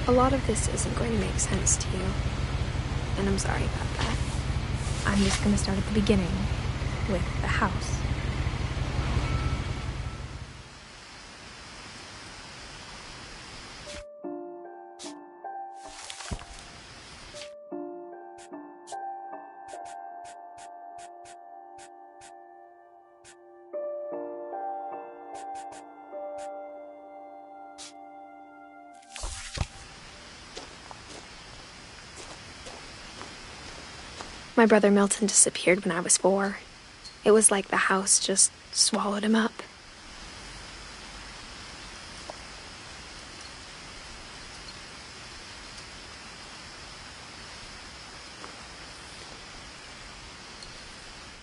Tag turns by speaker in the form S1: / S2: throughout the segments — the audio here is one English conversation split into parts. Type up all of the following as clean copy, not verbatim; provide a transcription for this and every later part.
S1: A lot of this isn't going to make sense to you, and I'm sorry about that. I'm just going to start at the beginning, with the house. My brother Milton disappeared when I was 4. It was like the house just swallowed him up.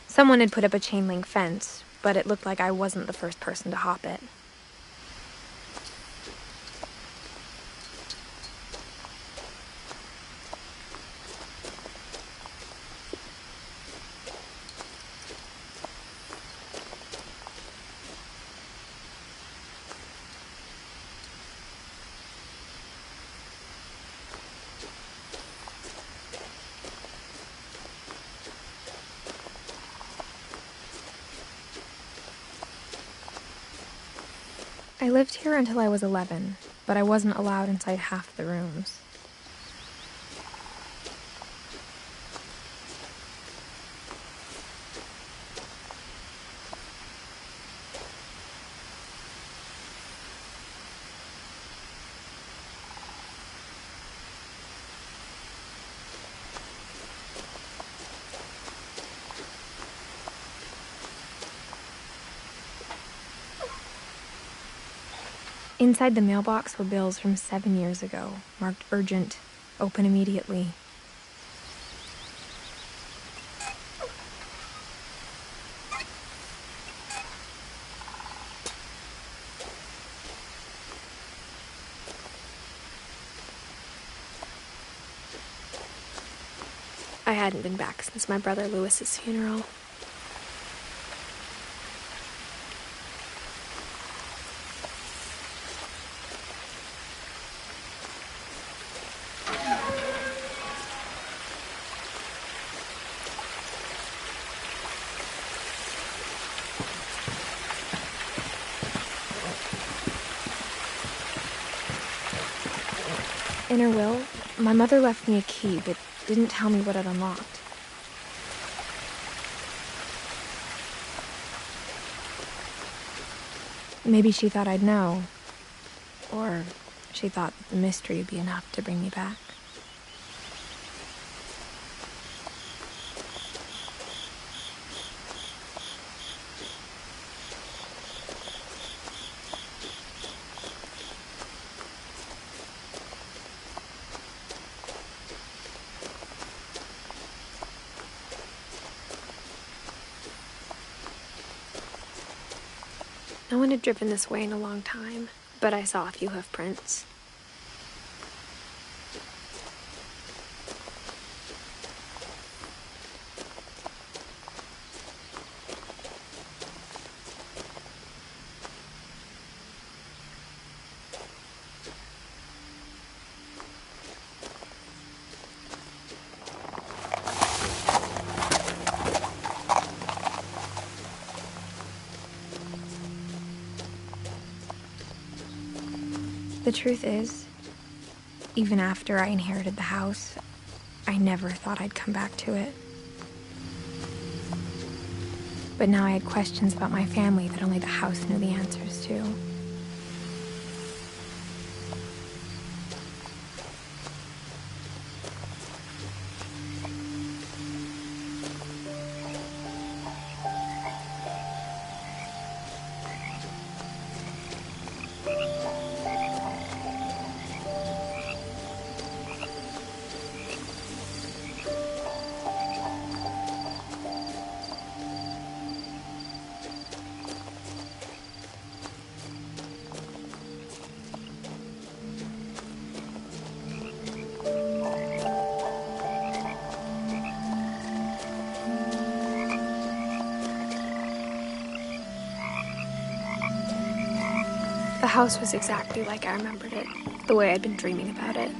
S1: Someone had put up a chain link fence, but it looked like I wasn't the first person to hop it. I lived here until I was 11, but I wasn't allowed inside half the rooms. Inside the mailbox were bills from 7 years ago, marked urgent, open immediately. I hadn't been back since my brother Lewis's funeral. In her will, my mother left me a key, but didn't tell me what it unlocked. Maybe she thought I'd know, or she thought that the mystery would be enough to bring me back. No one had driven this way in a long time, but I saw a few hoof prints. The truth is, even after I inherited the house, I never thought I'd come back to it. But now I had questions about my family that only the house knew the answers to. The house was exactly like I remembered it. the way I'd been dreaming about it.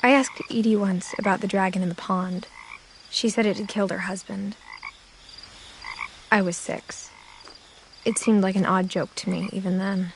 S1: I asked Edie once about the dragon in the pond. She said it had killed her husband. I was 6. It seemed like an odd joke to me, even then.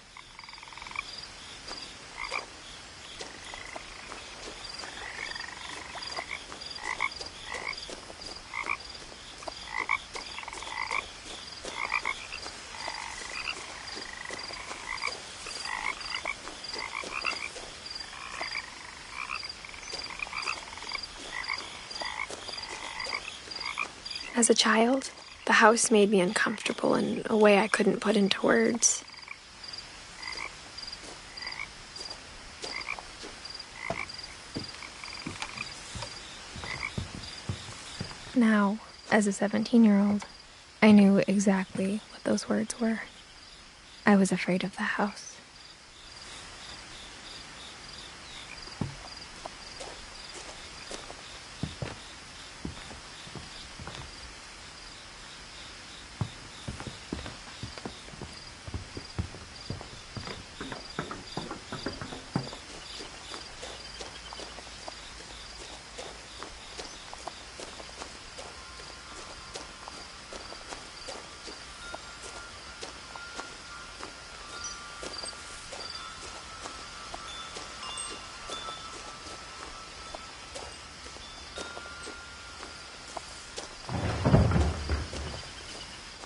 S1: As a child, the house made me uncomfortable in a way I couldn't put into words. Now, as a 17-year-old, I knew exactly what those words were. I was afraid of the house.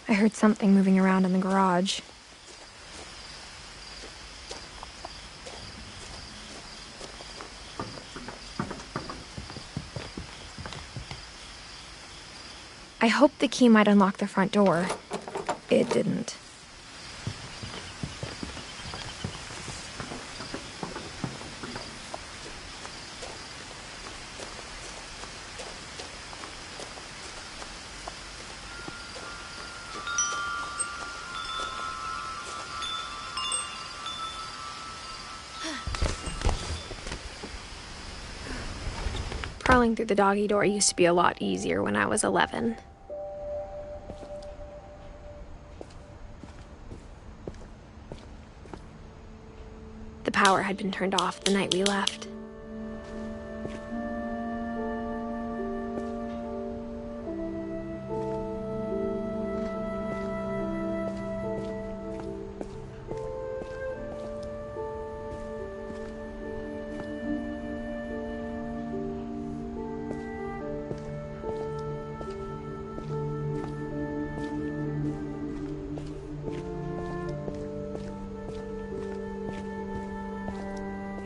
S1: I heard something moving around in the garage. I hoped the key might unlock the front door. It didn't. Crawling through the doggy door used to be a lot easier when I was 11. The power had been turned off the night we left.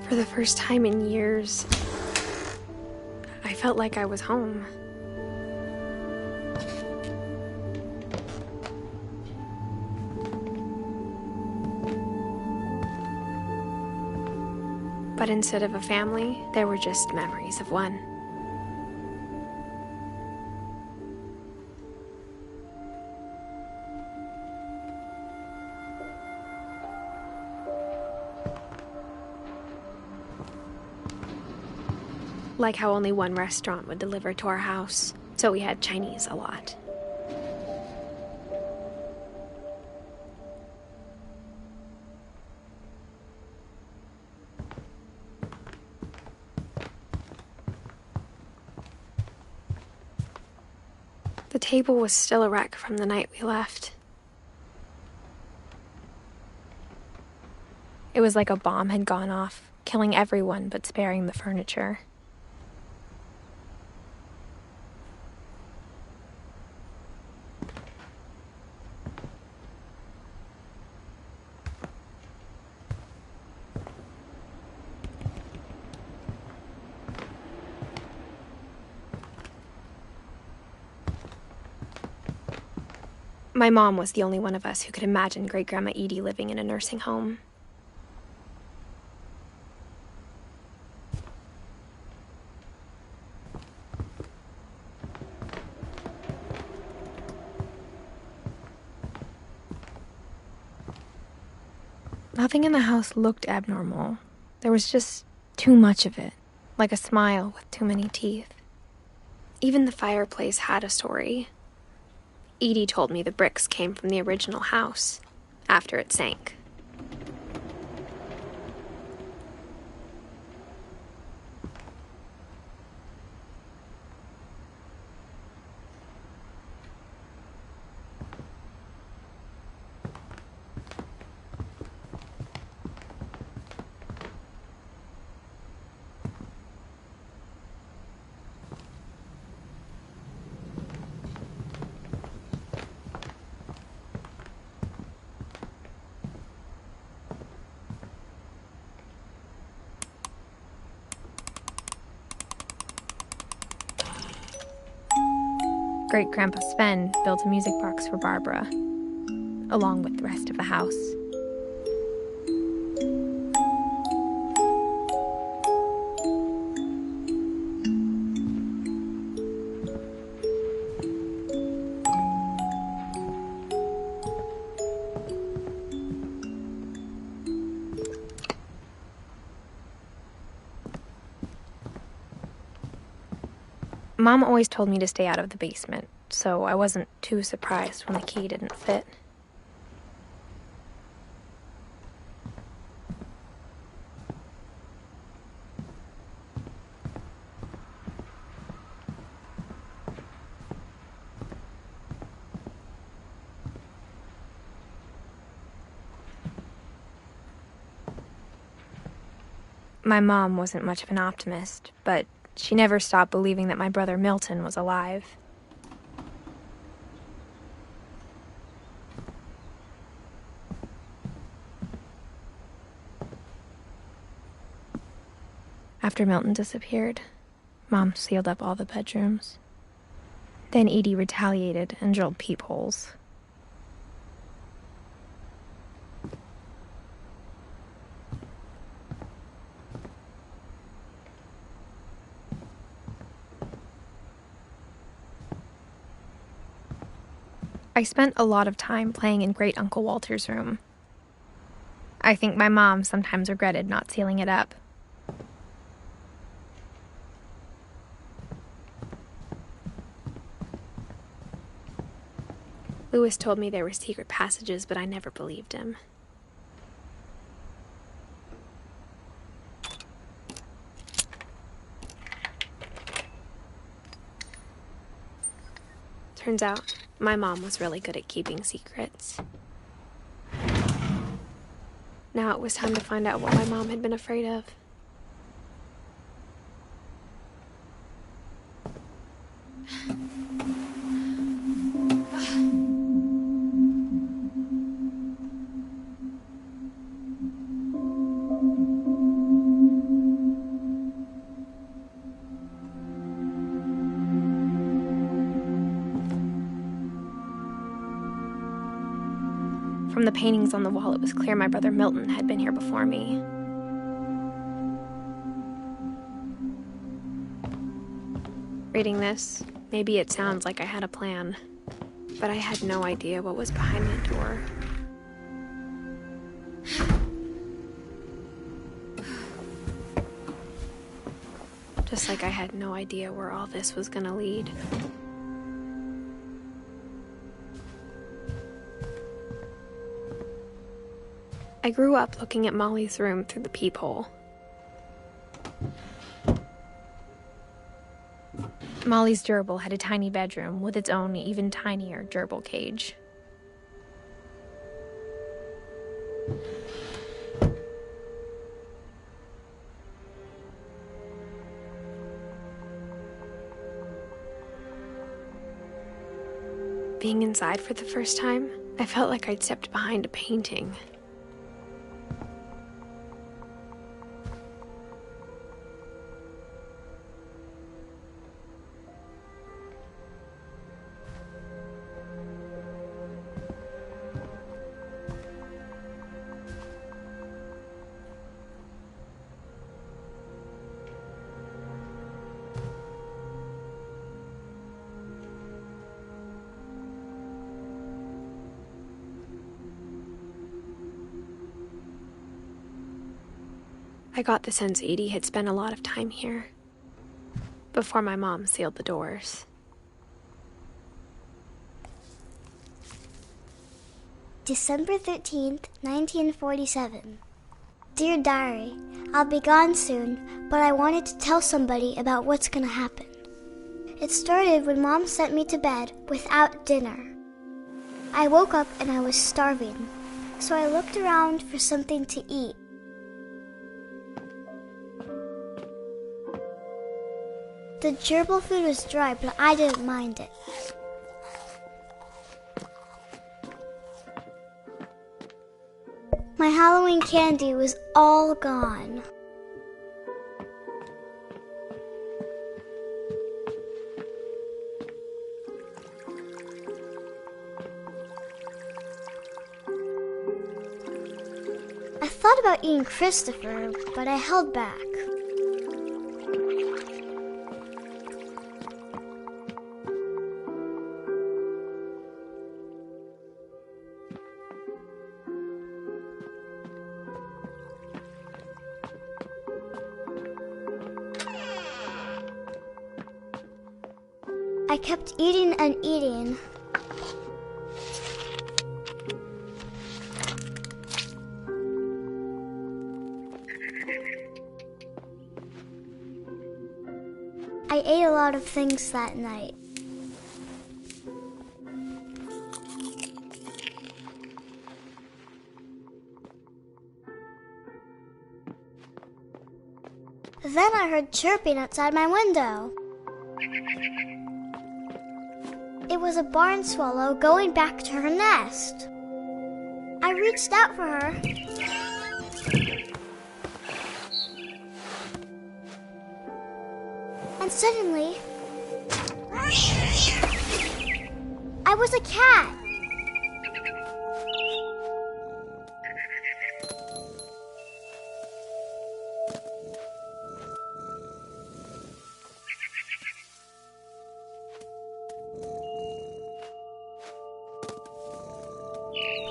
S1: For the first time in years, I felt like I was home. But instead of a family, there were just memories of one. Like how only one restaurant would deliver to our house, so we had Chinese a lot. The table was still a wreck from the night we left. It was like a bomb had gone off, killing everyone but sparing the furniture. My mom was the only one of us who could imagine Great-Grandma Edie living in a nursing home. Nothing in the house looked abnormal. There was just too much of it, like a smile with too many teeth. Even the fireplace had a story. Edie told me the bricks came from the original house, after it sank. Great-Grandpa Sven built a music box for Barbara, along with the rest of the house. Mom always told me to stay out of the basement, so I wasn't too surprised when the key didn't fit. My mom wasn't much of an optimist, but she never stopped believing that my brother Milton was alive. After Milton disappeared, Mom sealed up all the bedrooms. Then Edie retaliated and drilled peepholes. I spent a lot of time playing in Great Uncle Walter's room. I think my mom sometimes regretted not sealing it up. Lewis told me there were secret passages, but I never believed him. Turns out, my mom was really good at keeping secrets. Now it was time to find out what my mom had been afraid of. From the paintings on the wall, it was clear my brother Milton had been here before me. Reading this, maybe it sounds like I had a plan, but I had no idea what was behind that door. Just like I had no idea where all this was gonna lead. I grew up looking at Molly's room through the peephole. Molly's gerbil had a tiny bedroom with its own even tinier gerbil cage. Being inside for the first time, I felt like I'd stepped behind a painting. I got the sense Edie had spent a lot of time here, before my mom sealed the doors.
S2: December 13th, 1947. Dear Diary, I'll be gone soon, but I wanted to tell somebody about what's gonna happen. It started when Mom sent me to bed without dinner. I woke up and I was starving, so I looked around for something to eat. The gerbil food was dry, but I didn't mind it. My Halloween candy was all gone. I thought about eating Christopher, but I held back. I kept eating and eating. I ate a lot of things that night. Then I heard chirping outside my window. It was a barn swallow going back to her nest. I reached out for her. And suddenly, I was a cat.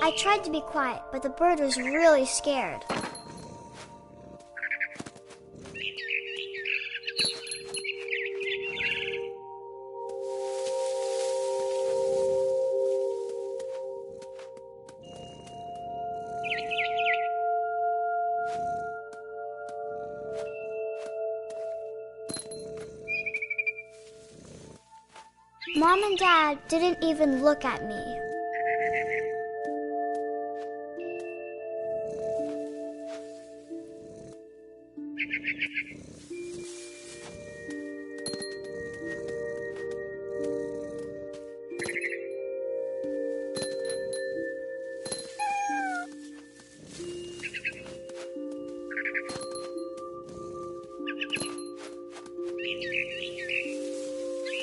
S2: I tried to be quiet, but the bird was really scared. Mom and Dad didn't even look at me.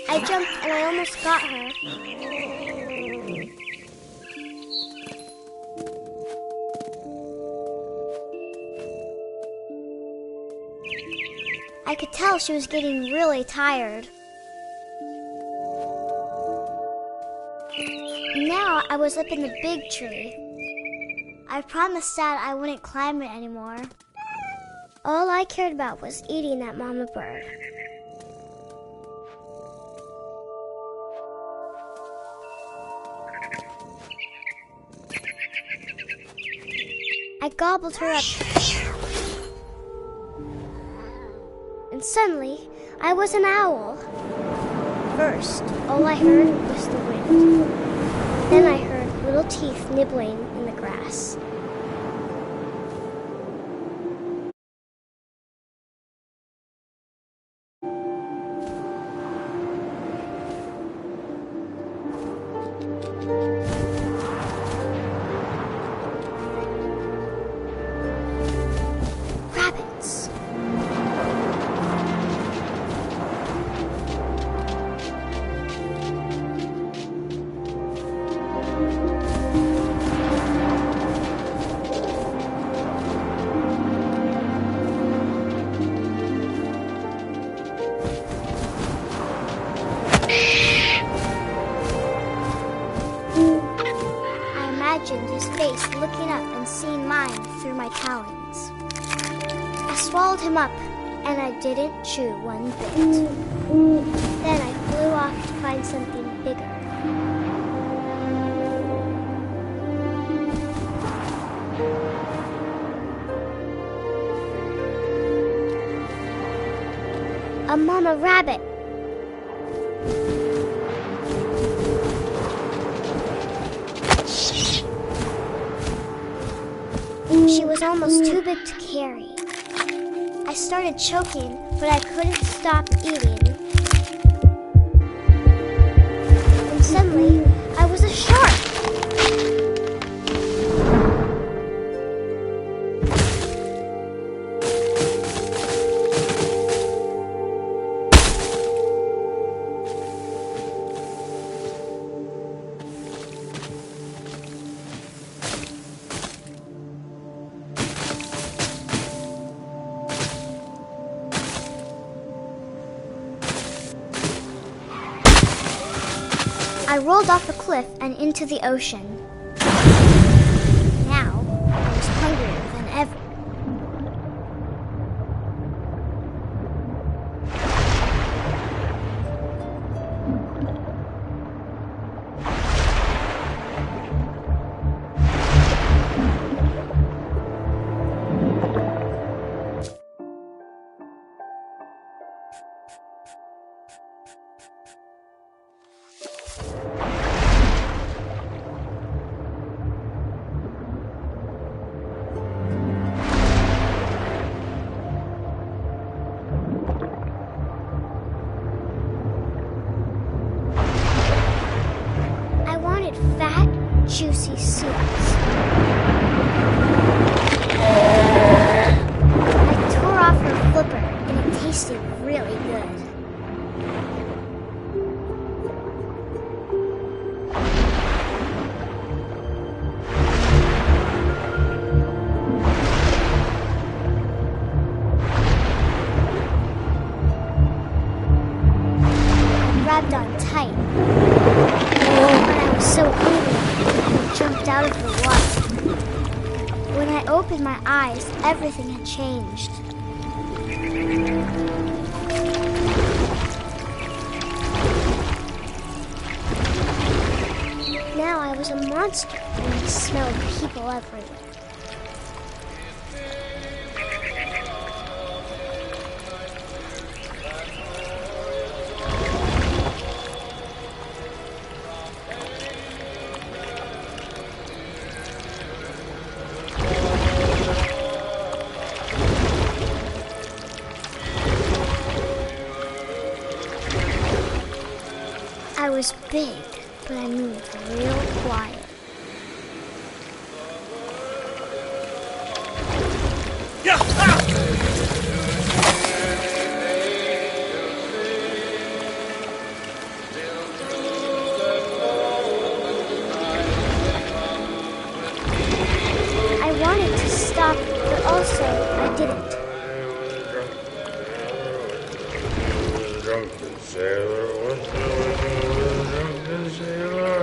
S2: I jumped and I almost got her. I could tell she was getting really tired. Now I was up in the big tree. I promised Dad I wouldn't climb it anymore. All I cared about was eating that mama bird. I gobbled her up. And suddenly, I was an owl. First, all I heard was the wind. Then I heard little teeth nibbling in the grass. Rabbits. I imagined his face looking up and seeing mine through my talons. As swallowed him up, and I didn't chew one bit. Then I flew off to find something bigger. A mama rabbit. She was almost too big to carry. I started choking, but I couldn't stop eating. And suddenly, I was a shark. I rolled off the cliff and into the ocean. Now, I was hungrier than ever. Fat, juicy soups. I tore off her flipper, and it tasted really good. I grabbed on tight. So hungry, I jumped out of the water. When I opened my eyes, everything had changed. Now I was a monster, and I smelled people everywhere. I was big, but I moved real quiet. I wanted to stop, but also I didn't.
S3: Drunken sailor, what's drunken sailor?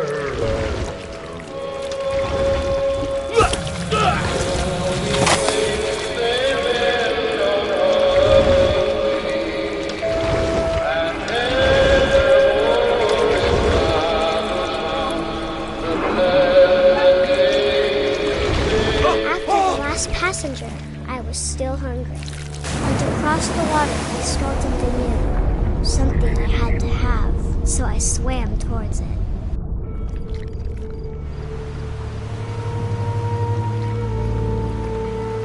S2: After the last passenger, I was still hungry. And to cross the water, I smelled something new. Something I had to have, so I swam towards it.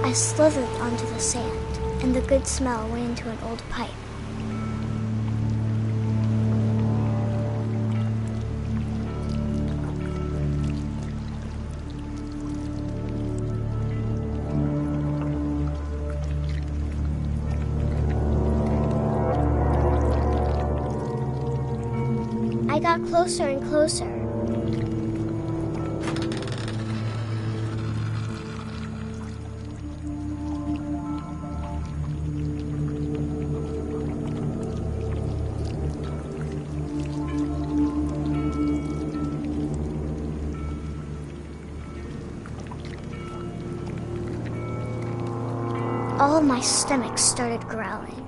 S2: I slithered onto the sand, and the good smell went into an old pipe. I got closer and closer. all my stomach started growling.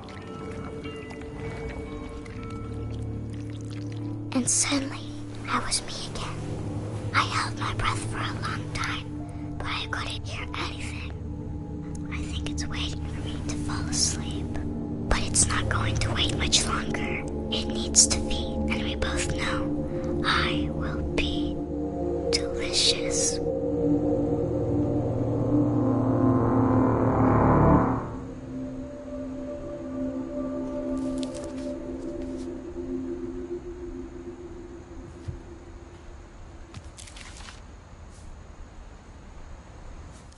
S2: And suddenly, I was me again. I held my breath for a long time, but I couldn't hear anything. I think it's waiting for me to fall asleep. But it's not going to wait much longer. It needs to feed, and we both know I will be delicious.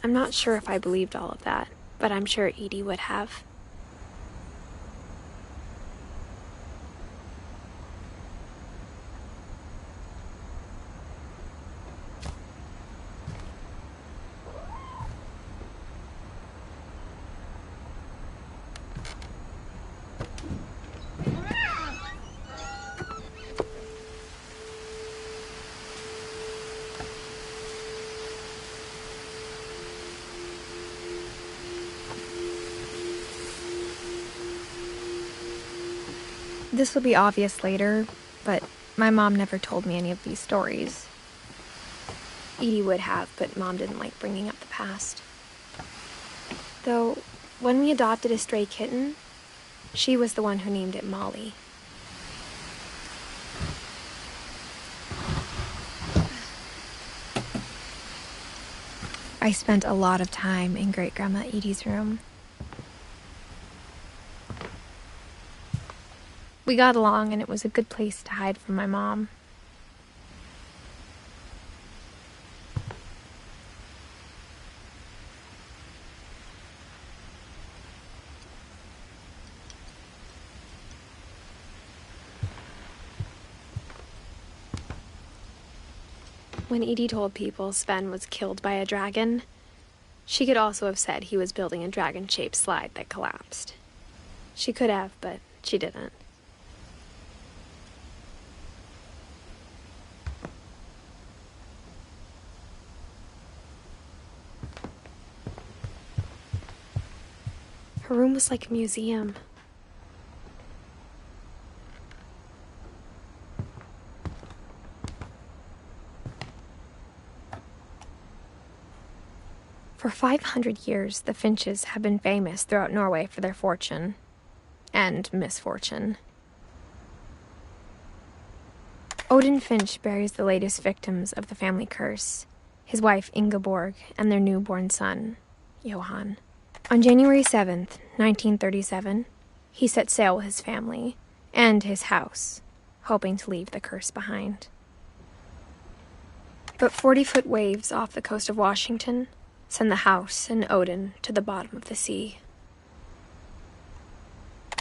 S1: I'm not sure if I believed all of that, but I'm sure Edie would have. This will be obvious later, but my mom never told me any of these stories. Edie would have, but Mom didn't like bringing up the past. Though, when we adopted a stray kitten, she was the one who named it Molly. I spent a lot of time in Great-Grandma Edie's room. We got along, and it was a good place to hide from my mom. When Edie told people Sven was killed by a dragon, she could also have said he was building a dragon-shaped slide that collapsed. She could have, but she didn't. Her room was like a museum. For 500 years, the Finches have been famous throughout Norway for their fortune and misfortune. Odin Finch buries the latest victims of the family curse, his wife Ingeborg and their newborn son, Johan. On January 7th, 1937, he set sail with his family and his house, hoping to leave the curse behind. But 40-foot waves off the coast of Washington send the house and Odin to the bottom of the sea.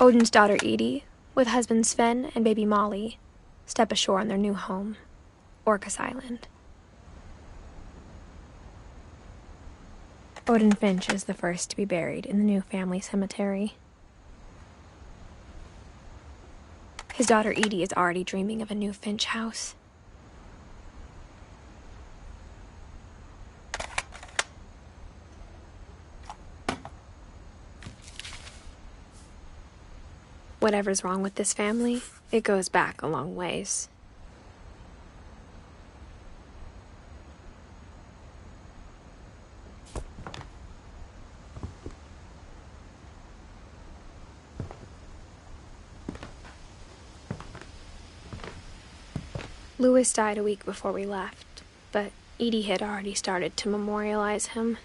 S1: Odin's daughter Edie, with husband Sven and baby Molly, step ashore on their new home, Orcas Island. Odin Finch is the first to be buried in the new family cemetery. His daughter Edie is already dreaming of a new Finch house. Whatever's wrong with this family, it goes back a long ways. Louis died a week before we left, but Edie had already started to memorialize him.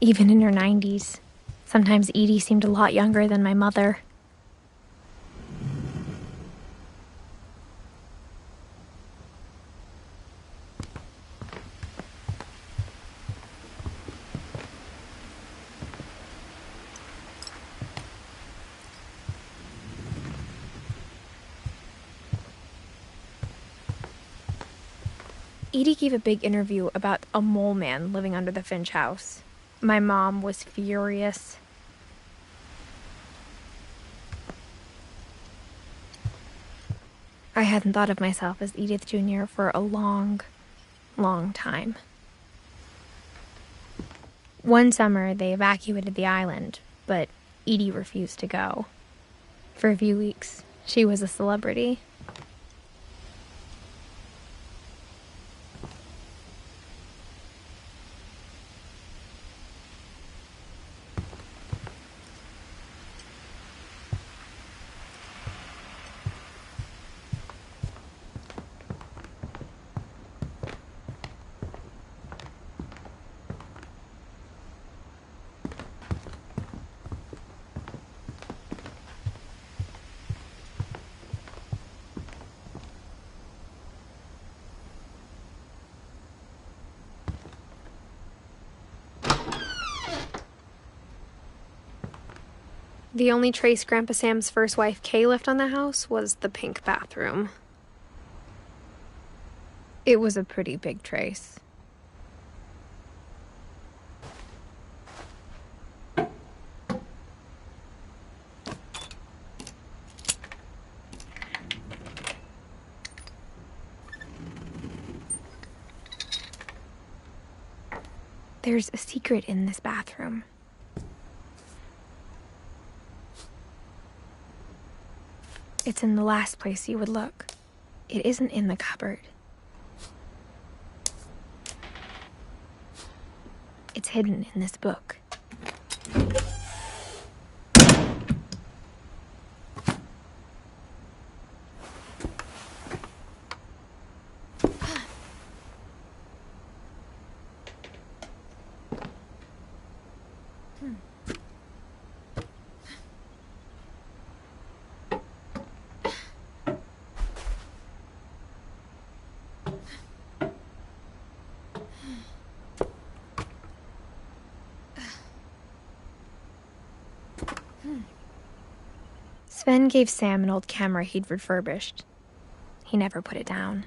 S1: Even in her 90s, sometimes Edie seemed a lot younger than my mother. Edie gave a big interview about a mole man living under the Finch house. My mom was furious. I hadn't thought of myself as Edith Jr. for a long, long time. One summer, they evacuated the island, but Edie refused to go. For a few weeks, she was a celebrity. The only trace Grandpa Sam's first wife, Kay, left on the house was the pink bathroom. It was a pretty big trace. There's a secret in this bathroom. It's in the last place you would look. It isn't in the cupboard. It's hidden in this book. Sven gave Sam an old camera he'd refurbished. He never put it down.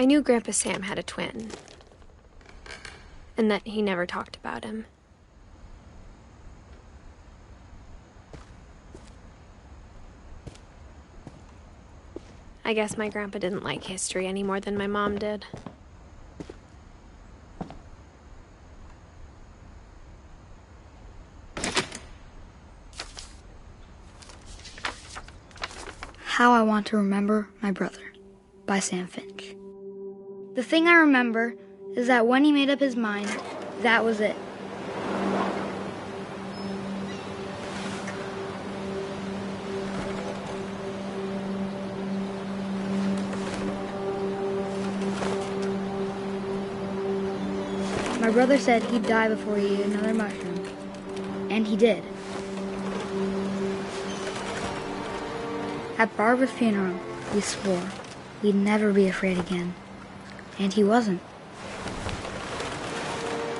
S1: I knew Grandpa Sam had a twin, and that he never talked about him. I guess my grandpa didn't like history any more than my mom did.
S4: How I Want to Remember My Brother by Sam Finch. The thing I remember is that when he made up his mind, that was it. My brother said he'd die before he ate another mushroom, and he did. At Barbara's funeral, we swore we'd never be afraid again, and he wasn't.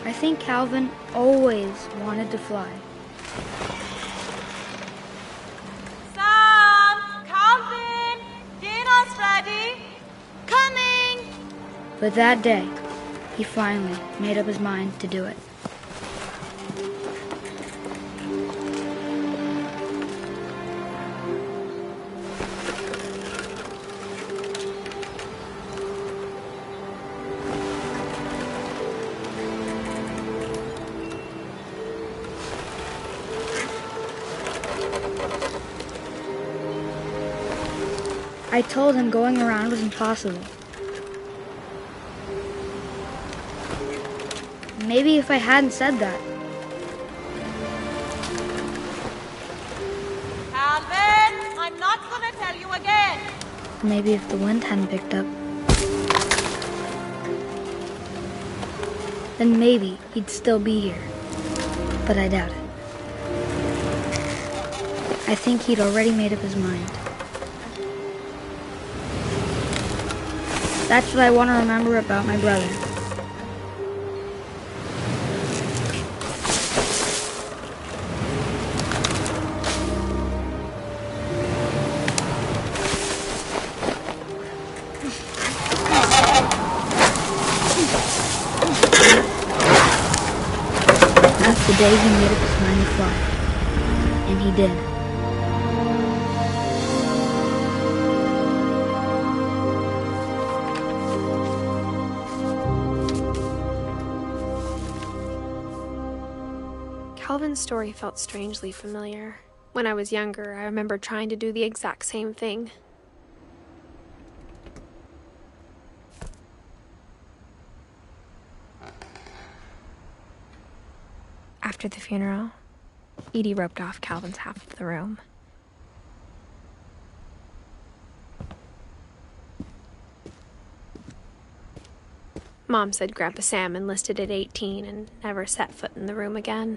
S4: I think Calvin always wanted to fly.
S5: Sam! Calvin! Dinner's ready! Coming!
S4: But that day, he finally made up his mind to do it. I told him going around was impossible. Maybe if I hadn't said that.
S5: Calvin, I'm not gonna tell you again.
S4: Maybe if the wind hadn't picked up. Then maybe he'd still be here. But I doubt it. I think he'd already made up his mind. That's what I want to remember about my brother. That's the day he made up his mind to fly. And he did.
S1: Calvin's story felt strangely familiar. When I was younger, I remember trying to do the exact same thing. After the funeral, Edie roped off Calvin's half of the room. Mom said Grandpa Sam enlisted at 18 and never set foot in the room again.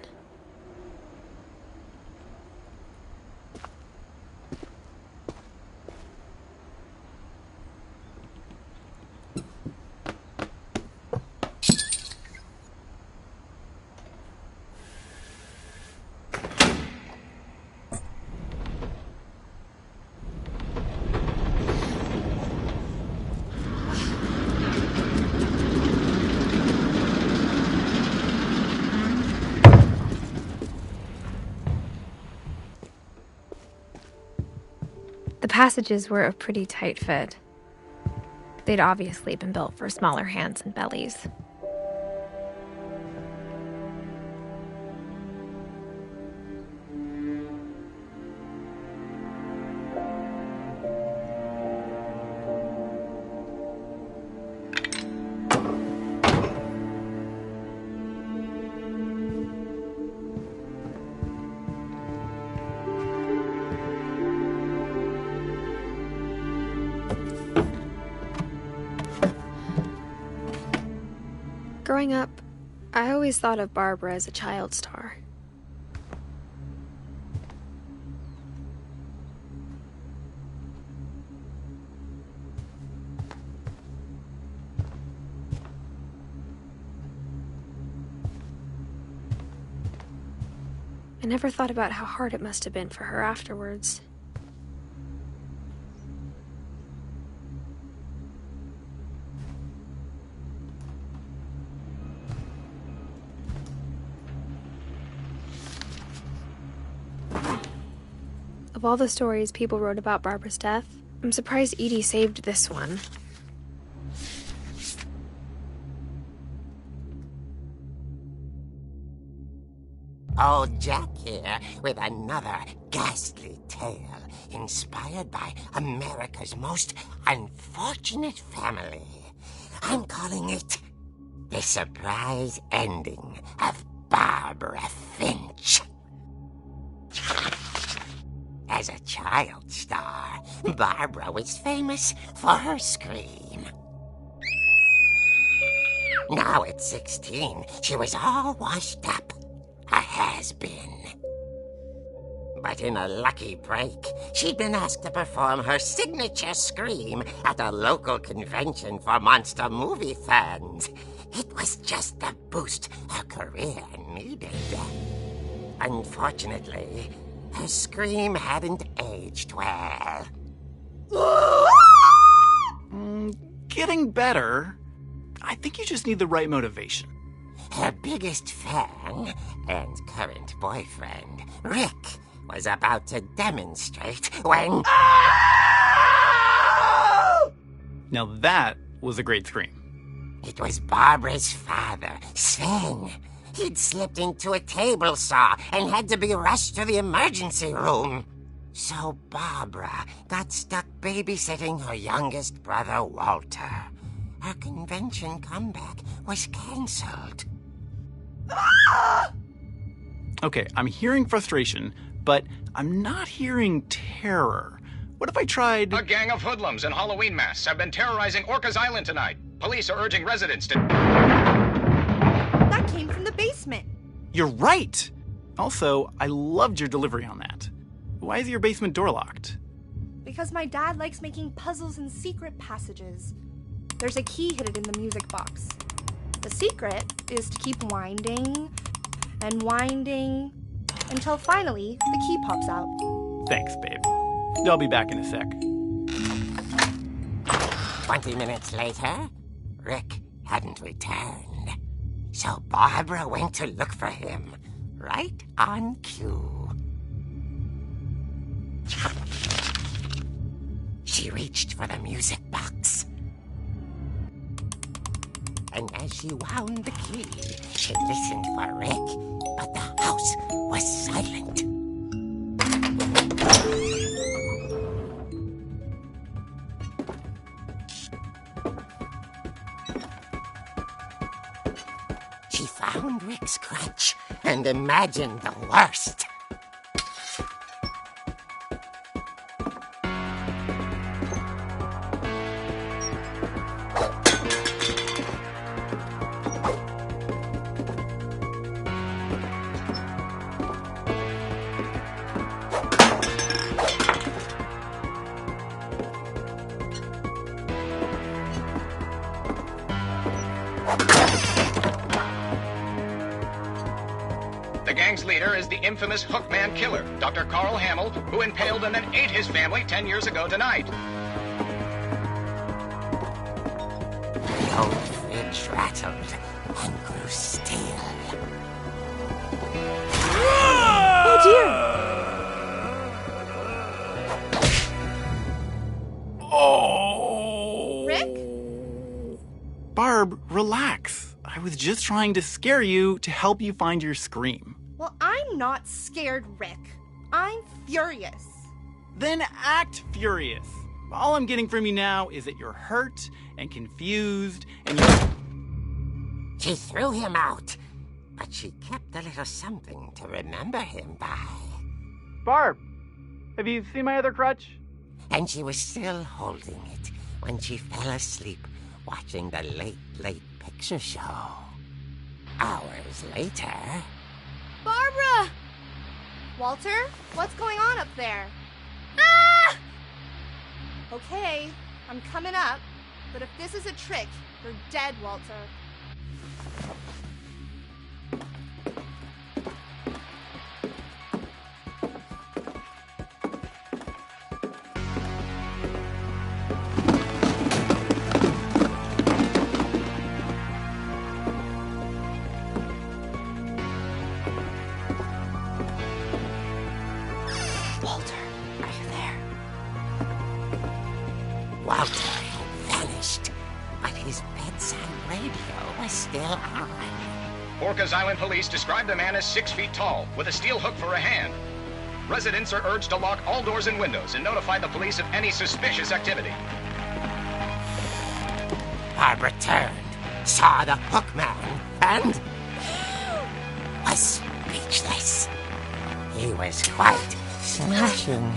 S1: The passages were a pretty tight fit. They'd obviously been built for smaller hands and bellies. Growing up, I always thought of Barbara as a child star. I never thought about how hard it must have been for her afterwards. Of all the stories people wrote about Barbara's death, I'm surprised Edie saved this one.
S6: Old Jack here with another ghastly tale inspired by America's most unfortunate family. I'm calling it The Surprise Ending of Barbara Finch. As a child star, Barbara was famous for her scream. Now at 16, she was all washed up. A has-been. But in a lucky break, she'd been asked to perform her signature scream at a local convention for monster movie fans. It was just the boost her career needed. Unfortunately, her scream hadn't aged well.
S7: Getting better. I think you just need the right motivation.
S6: Her biggest fan and current boyfriend, Rick, was about to demonstrate when...
S7: Now that was a great scream.
S6: It was Barbara's father, Sven. He'd slipped into a table saw and had to be rushed to the emergency room. So Barbara got stuck babysitting her youngest brother, Walter. Her convention comeback was cancelled.
S7: Okay, I'm hearing frustration, but I'm not hearing terror. What if I tried...
S8: A gang of hoodlums in Halloween masks have been terrorizing Orcas Island tonight. Police are urging residents to...
S5: That came from the basement.
S7: You're right! Also, I loved your delivery on that. Why is your basement door locked?
S5: Because my dad likes making puzzles and secret passages. There's a key hidden in the music box. The secret is to keep winding and winding until finally the key pops out.
S7: Thanks, babe. I'll be back in a sec.
S6: 20 minutes later, Rick hadn't returned. So Barbara went to look for him, right on cue. She reached for the music box. And as she wound the key, she listened for Rick, but the house was silent. She found Rick's crutch and imagined the worst.
S8: The gang's leader is the infamous Hookman killer, Dr. Carl Hamill, who impaled and then ate his family 10 years ago tonight.
S6: The old fridge rattled and grew still.
S5: Oh dear!
S7: Oh!
S5: Rick?
S7: Barb, relax. I was just trying to scare you to help you find your scream.
S5: Well, I'm not scared, Rick. I'm furious.
S7: Then act furious. All I'm getting from you now is that you're hurt and confused and you're...
S6: She threw him out, but she kept a little something to remember him by.
S7: Barb, have you seen my other crutch?
S6: And she was still holding it when she fell asleep watching the late picture show. Hours later...
S5: Barbara! Walter, what's going on up there? Ah! Okay, I'm coming up, but if this is a trick, you're dead, Walter.
S6: Walter had vanished, but his bedside radio was still on.
S8: Orcas Island police describe the man as 6 feet tall, with a steel hook for a hand. Residents are urged to lock all doors and windows and notify the police of any suspicious activity.
S6: Barbara turned, saw the hook man, and was speechless. He was quite smashing.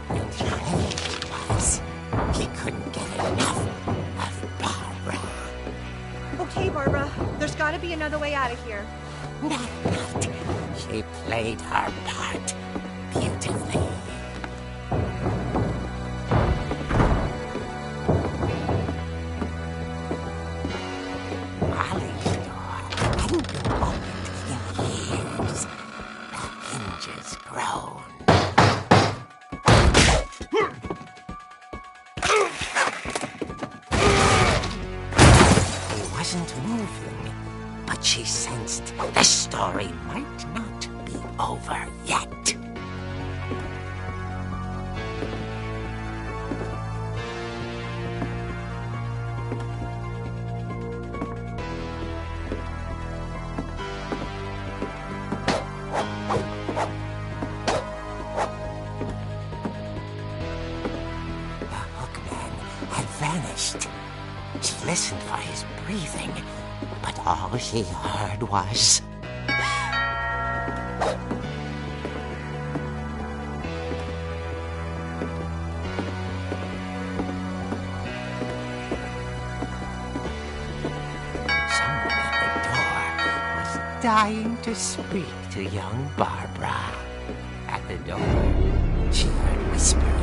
S6: And he was. He couldn't get enough of Barbara.
S5: Okay, Barbara, there's gotta be another way out of here.
S6: That night, she played her part beautifully. Molly's door hadn't been opened in years. The hinges groaned. He wasn't moving, but she sensed the story might not be over yet. Vanished. She listened for his breathing, but all she heard was... Someone at the door was dying to speak to young Barbara. At the door, she heard whispering.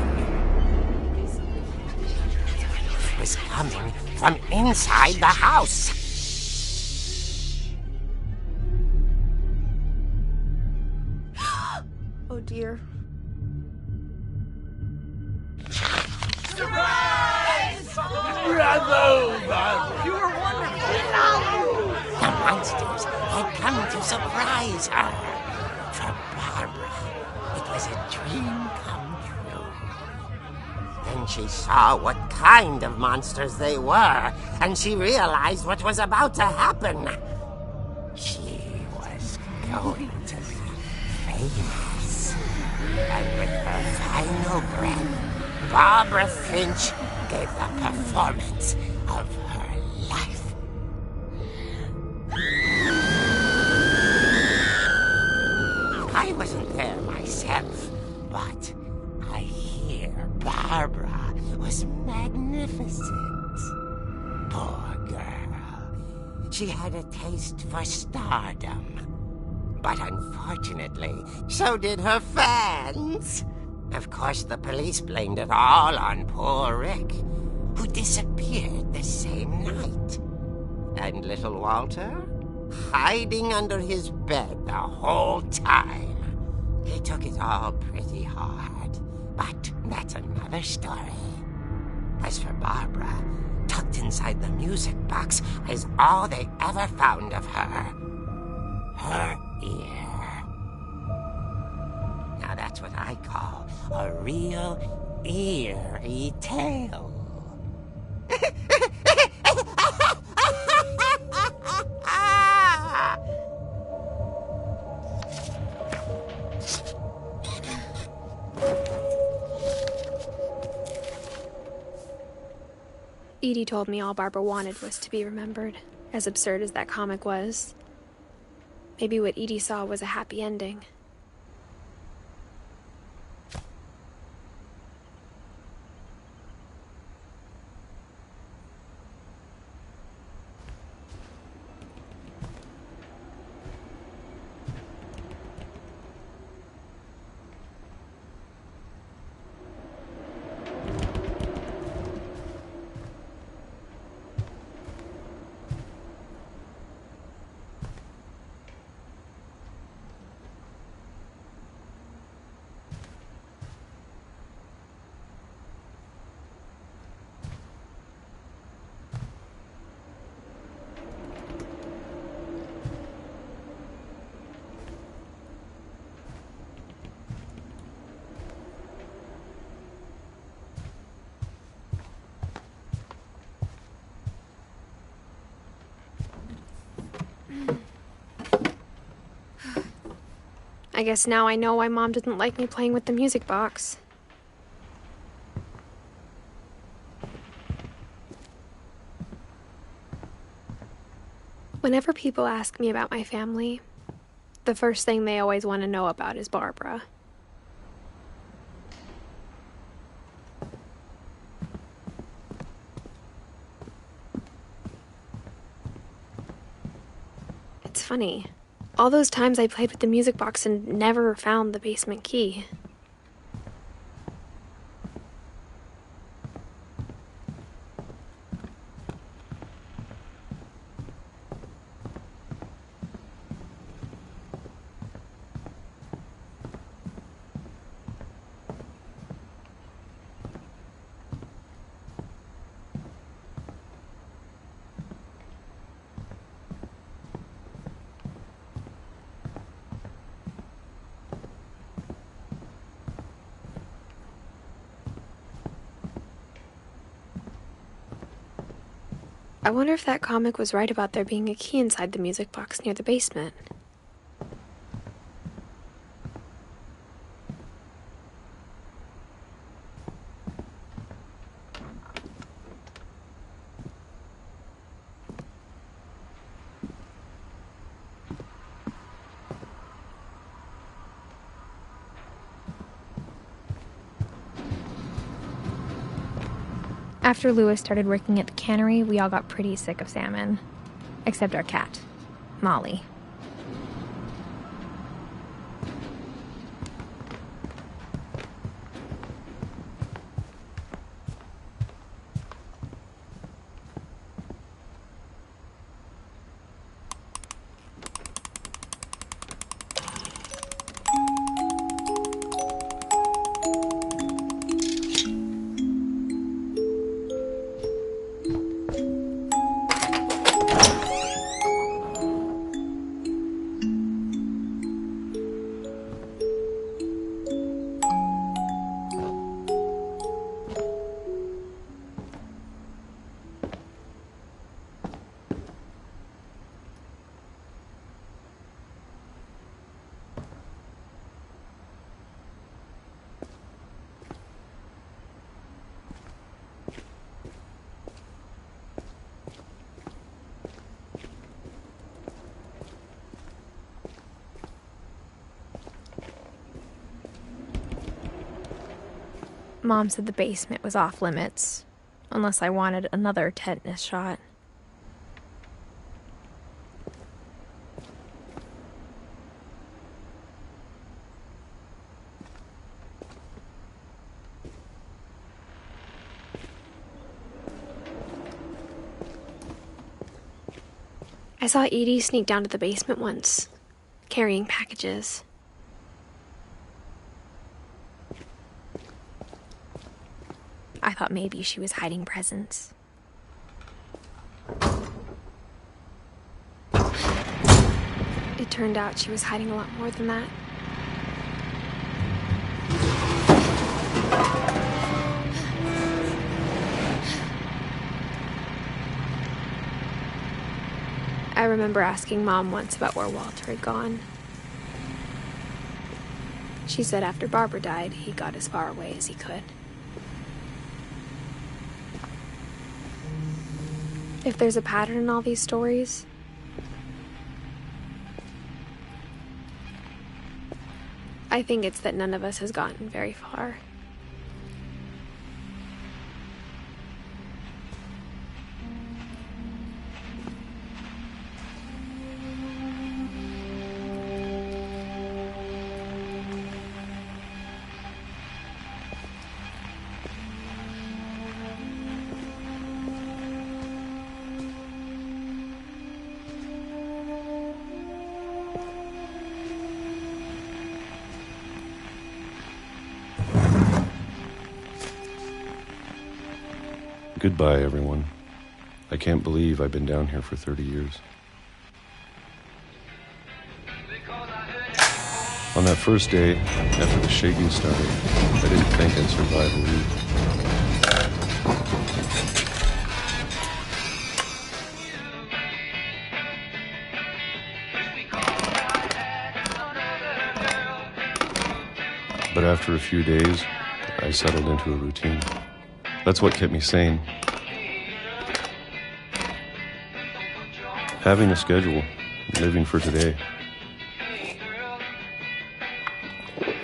S6: Was coming from inside the house.
S5: Oh dear.
S3: Surprise! Bravo, Barbara!
S5: You were wonderful.
S6: The monsters had come to surprise her. For Barbara, it was a dream come true. Then she saw what kind of monsters they were, and she realized what was about to happen. She was going to be famous. And with her final breath, Barbara Finch gave the performance of her life. I wasn't there myself, but I hear Barbara was magnificent. Poor girl. She had a taste for stardom. But unfortunately, so did her fans. Of course, the police blamed it all on poor Rick, who disappeared the same night. And little Walter, hiding under his bed the whole time. He took it all pretty hard, but that's another story. As for Barbara, tucked inside the music box is all they ever found of her. Her ear. Now that's what I call a real eerie tale.
S1: Edie told me all Barbara wanted was to be remembered, as absurd as that comic was. Maybe what Edie saw was a happy ending. I guess now I know why Mom didn't like me playing with the music box. Whenever people ask me about my family, the first thing they always want to know about is Barbara. It's funny. All those times I played with the music box and never found the basement key. I wonder if that comic was right about there being a key inside the music box near the basement. After Lewis started working at the cannery, we all got pretty sick of salmon. Except our cat, Molly. Mom said the basement was off limits, unless I wanted another tetanus shot. I saw Edie sneak down to the basement once, carrying packages. I thought maybe she was hiding presents. It turned out she was hiding a lot more than that. I remember asking Mom once about where Walter had gone. She said after Barbara died, he got as far away as he could. If there's a pattern in all these stories, I think it's that none of us has gotten very far.
S9: Goodbye, everyone. I can't believe I've been down here for 30 years. On that first day, after the shaking started, I didn't think I'd survive a week. But after a few days, I settled into a routine. That's what kept me sane. Having a schedule, living for today.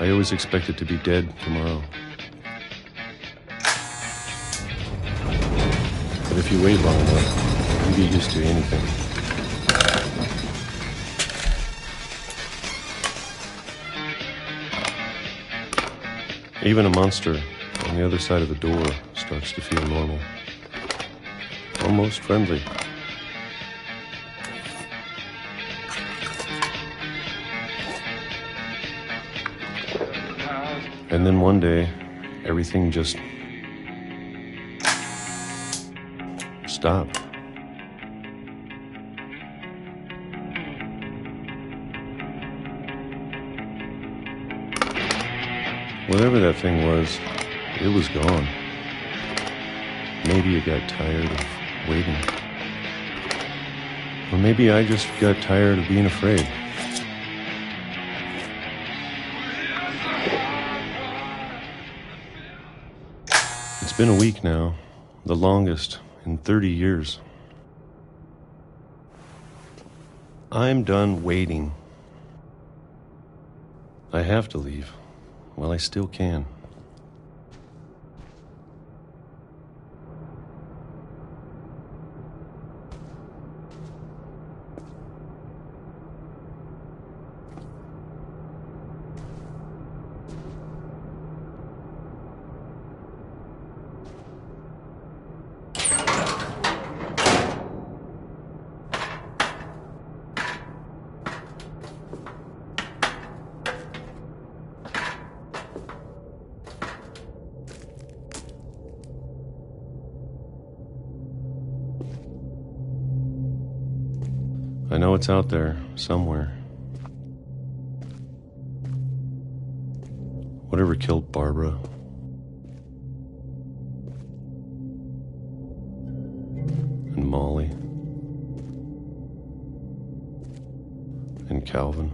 S9: I always expected to be dead tomorrow. But if you wait long enough, you get used to anything. Even a monster on the other side of the door starts to feel normal. Almost friendly. And then one day, everything just stopped. Whatever that thing was, it was gone. Maybe it got tired of waiting. Or maybe I just got tired of being afraid. It's been a week now, the longest in 30 years. I'm done waiting. I have to leave. Well, I still can. I know it's out there, somewhere. Whatever killed Barbara. And Molly. And Calvin.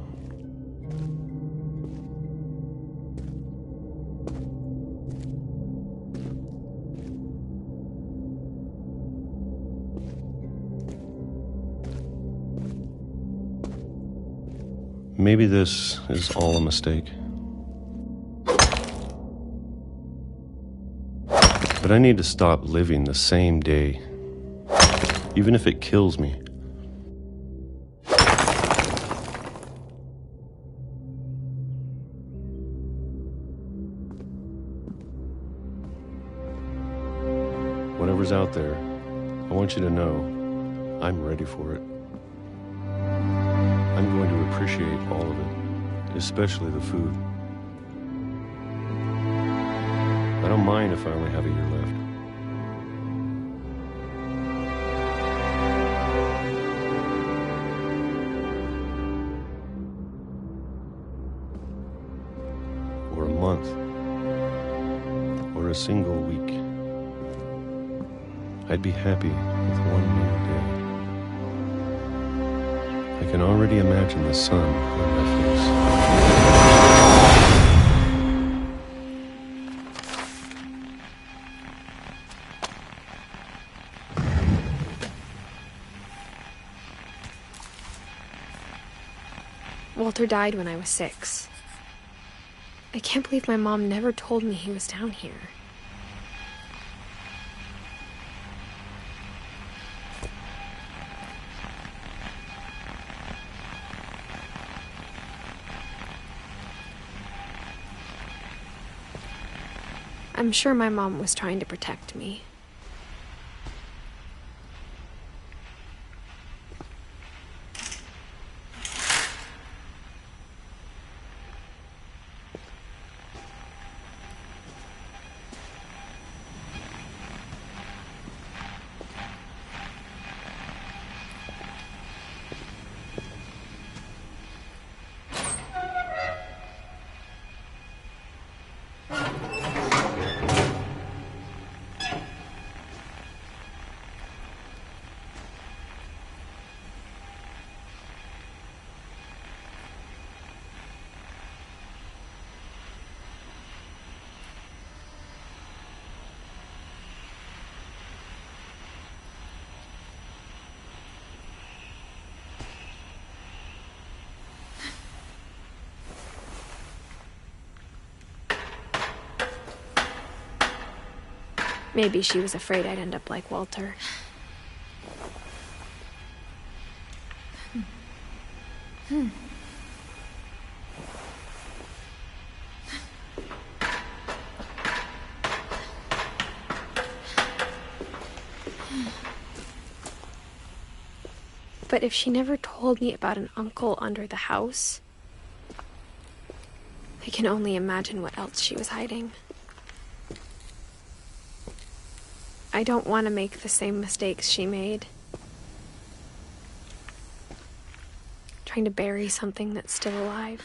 S9: Maybe this is all a mistake. But I need to stop living the same day, even if it kills me. Whatever's out there, I want you to know I'm ready for it. I'm going to appreciate all of it, especially the food. I don't mind if I only have a year left. Or a month. Or a single week. I'd be happy with one more day. I can already imagine the sun on my face.
S1: Walter died when I was 6. I can't believe my mom never told me he was down here. I'm sure my mom was trying to protect me. Maybe she was afraid I'd end up like Walter. But if she never told me about an uncle under the house, I can only imagine what else she was hiding. I don't want to make the same mistakes she made. Trying to bury something that's still alive.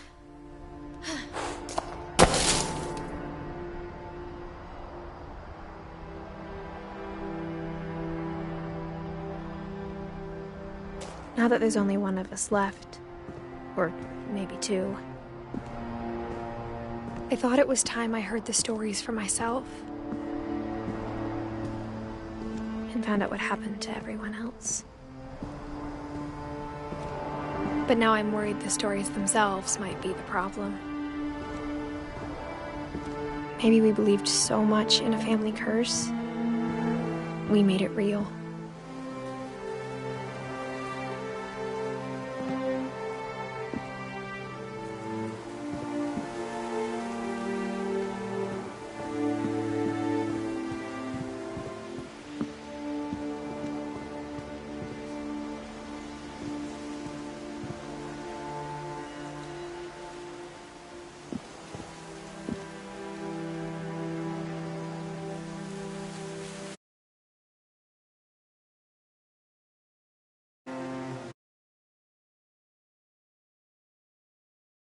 S1: Now that there's only one of us left, or maybe two, I thought it was time I heard the stories for myself and found out what happened to everyone else. But now I'm worried the stories themselves might be the problem. Maybe we believed so much in a family curse, we made it real.